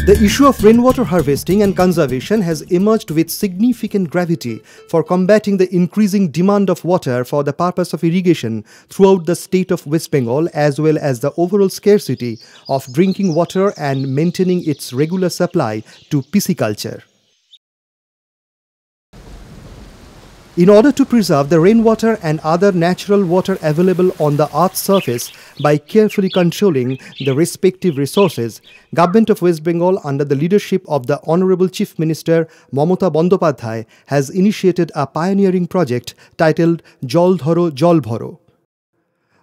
The issue of rainwater harvesting and conservation has emerged with significant gravity for combating the increasing demand of water for the purpose of irrigation throughout the state of West Bengal, as well as the overall scarcity of drinking water and maintaining its regular supply to pisciculture. In order to preserve the rainwater and other natural water available on the earth's surface by carefully controlling the respective resources, Government of West Bengal under the leadership of the Honorable Chief Minister Mamata Bandyopadhyay has initiated a pioneering project titled Dharo, Bharo.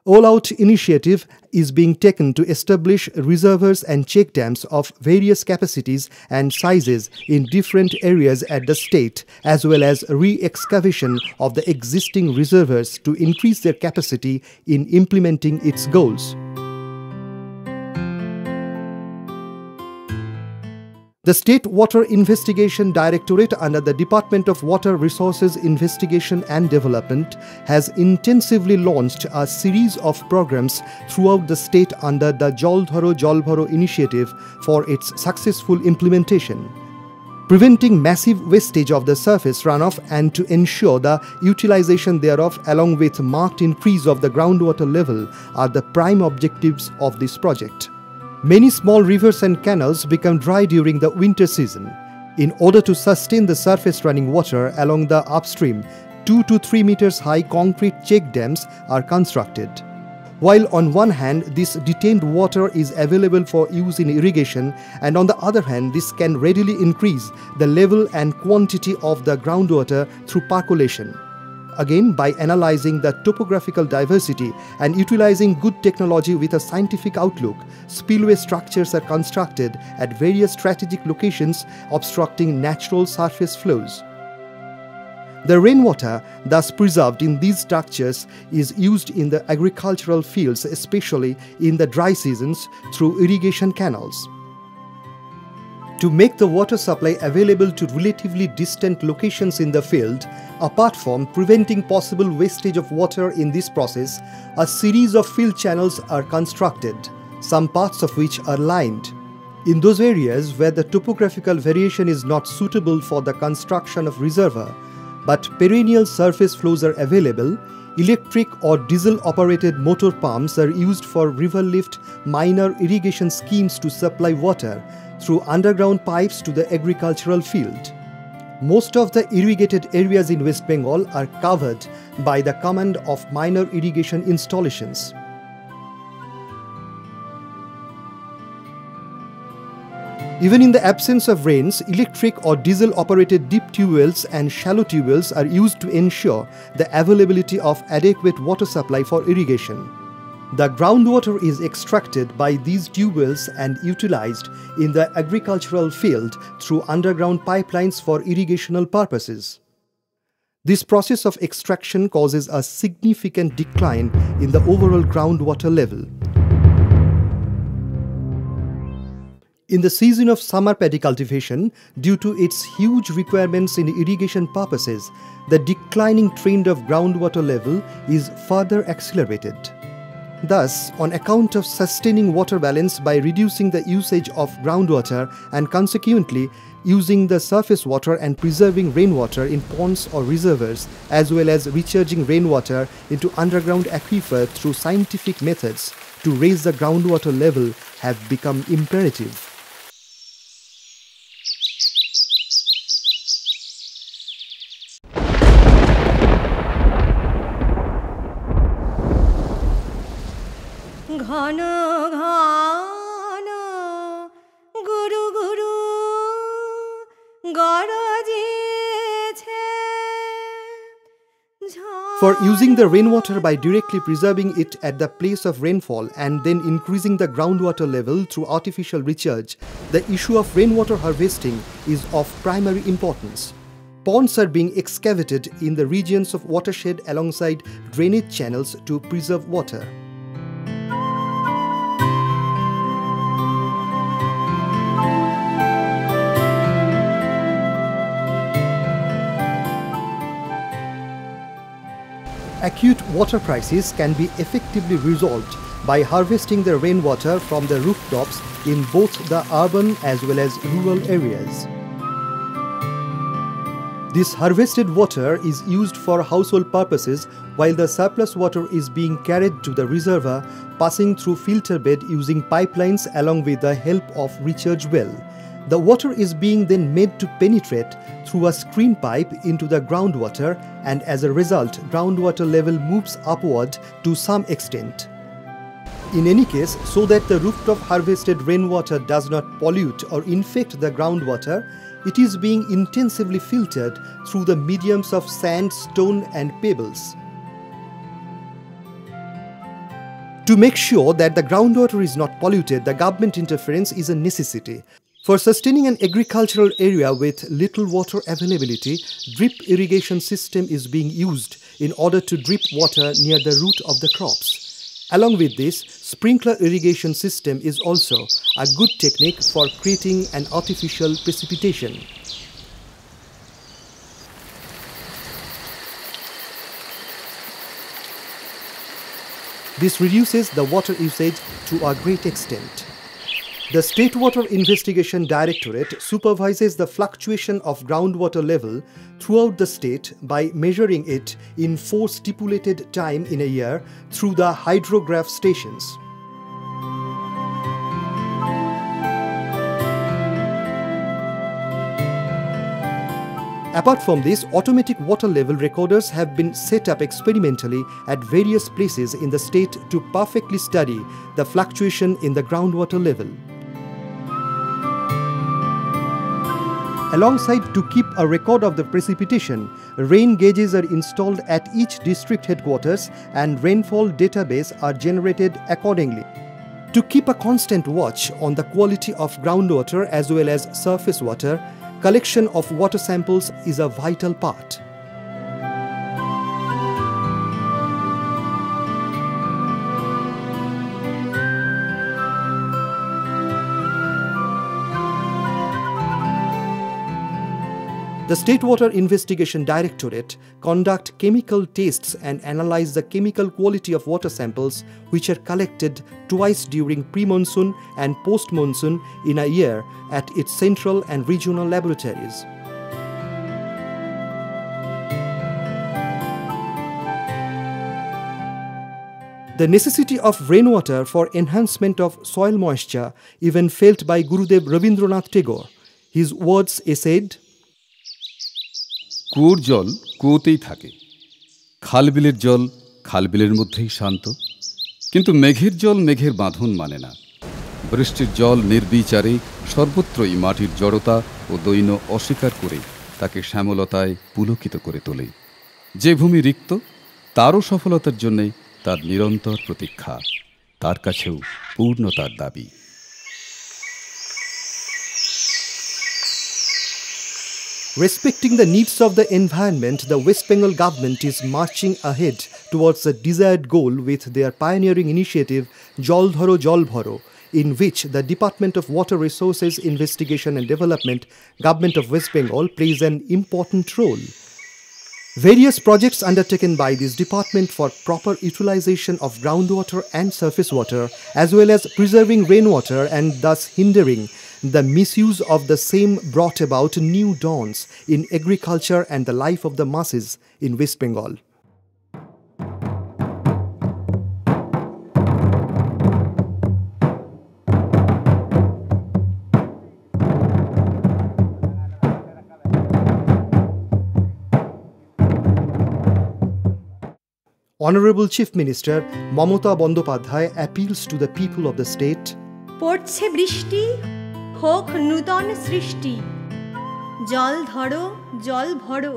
All-out initiative is being taken to establish reservoirs and check dams of various capacities and sizes in different areas at the state, as well as re-excavation of the existing reservoirs to increase their capacity in implementing its goals. The State Water Investigation Directorate under the Department of Water Resources Investigation and Development has intensively launched a series of programs throughout the state under the Dharo, Bharo initiative for its successful implementation. Preventing massive wastage of the surface runoff and to ensure the utilization thereof, along with marked increase of the groundwater level, are the prime objectives of this project. Many small rivers and canals become dry during the winter season. In order to sustain the surface running water along the upstream, 2 to 3 meters high concrete check dams are constructed. While on one hand this detained water is available for use in irrigation, and on the other hand this can readily increase the level and quantity of the groundwater through percolation. Again, by analyzing the topographical diversity and utilizing good technology with a scientific outlook, spillway structures are constructed at various strategic locations obstructing natural surface flows. The rainwater thus preserved in these structures is used in the agricultural fields, especially in the dry seasons, through irrigation canals. To make the water supply available to relatively distant locations in the field, apart from preventing possible wastage of water in this process, a series of field channels are constructed, some parts of which are lined. In those areas where the topographical variation is not suitable for the construction of reservoir, but perennial surface flows are available, electric or diesel-operated motor pumps are used for river lift minor irrigation schemes to supply water through underground pipes to the agricultural field. Most of the irrigated areas in West Bengal are covered by the command of minor irrigation installations. Even in the absence of rains, electric or diesel-operated deep tube wells and shallow tube wells are used to ensure the availability of adequate water supply for irrigation. The groundwater is extracted by these tube wells and utilized in the agricultural field through underground pipelines for irrigational purposes. This process of extraction causes a significant decline in the overall groundwater level. In the season of summer paddy cultivation, due to its huge requirements in irrigation purposes, the declining trend of groundwater level is further accelerated. Thus, on account of sustaining water balance by reducing the usage of groundwater and consequently using the surface water and preserving rainwater in ponds or reservoirs, as well as recharging rainwater into underground aquifer through scientific methods to raise the groundwater level, have become imperative. ঘন ঘন গুরু গুরু গরজেছে। For using the rainwater by directly preserving it at the place of rainfall and then increasing the groundwater level through artificial recharge, the issue of rainwater harvesting is of primary importance. Ponds are being excavated in the regions of watershed alongside drainage channels to preserve water. Acute water crisis can be effectively resolved by harvesting the rainwater from the rooftops in both the urban as well as rural areas. This harvested water is used for household purposes, while the surplus water is being carried to the reservoir, passing through filter bed using pipelines along with the help of recharge well. The water is being then made to penetrate through a screen pipe into the groundwater, and as a result, groundwater level moves upward to some extent. In any case, so that the rooftop harvested rainwater does not pollute or infect the groundwater, it is being intensively filtered through the mediums of sand, stone and pebbles. To make sure that the groundwater is not polluted, the government interference is a necessity. For sustaining an agricultural area with little water availability, drip irrigation system is being used in order to drip water near the root of the crops. Along with this, sprinkler irrigation system is also a good technique for creating an artificial precipitation. This reduces the water usage to a great extent. The State Water Investigation Directorate supervises the fluctuation of groundwater level throughout the state by measuring it in 4 stipulated time in a year through the hydrograph stations. Apart from this, automatic water level recorders have been set up experimentally at various places in the state to perfectly study the fluctuation in the groundwater level. Alongside, to keep a record of the precipitation, rain gauges are installed at each district headquarters and rainfall database are generated accordingly. To keep a constant watch on the quality of groundwater as well as surface water, collection of water samples is a vital part. The State Water Investigation Directorate conduct chemical tests and analyze the chemical quality of water samples which are collected twice during pre-monsoon and post-monsoon in a year at its central and regional laboratories. The necessity of rainwater for enhancement of soil moisture even felt by Gurudev Rabindranath Tagore. His words essayed, কুয়োর জল কুয়োতেই থাকে, খালবিলের জল খালবিলের মধ্যেই শান্ত, কিন্তু মেঘের জল মেঘের বাঁধন মানে না। বৃষ্টির জল নির্বিচারে সর্বত্রই মাটির জড়তা ও দৈন্য অস্বীকার করে তাকে শ্যামলতায় পুলকিত করে তোলে। যে ভূমি রিক্ত, তারও সফলতার জন্যে তার নিরন্তর প্রতীক্ষা, তার কাছেও পূর্ণতার দাবি। Respecting the needs of the environment, the West Bengal government is marching ahead towards the desired goal with their pioneering initiative Dharo, Bharo, in which the Department of Water Resources Investigation and Development, Government of West Bengal, plays an important role. Various projects undertaken by this department for proper utilization of groundwater and surface water, as well as preserving rainwater and thus hindering the misuse of the same, brought about new dawns in agriculture and the life of the masses in West Bengal. Honorable Chief Minister Mamata Bandyopadhyay appeals to the people of the state. পড়ছে বৃষ্টি, হোক নূতন সৃষ্টি, জল ধরো জল ভরো,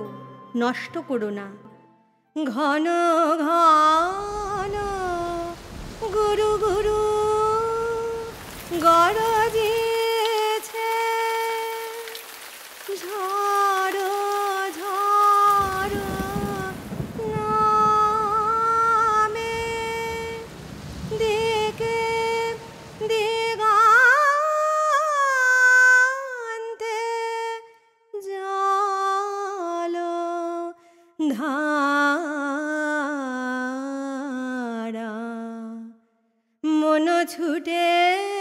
নষ্ট করো না। ঘন ঘন গুরু গুরু গরজেছে, ঝড়ো ঝড়ো নামে, দিকে দিগান্তে জল ধারা, ছুটে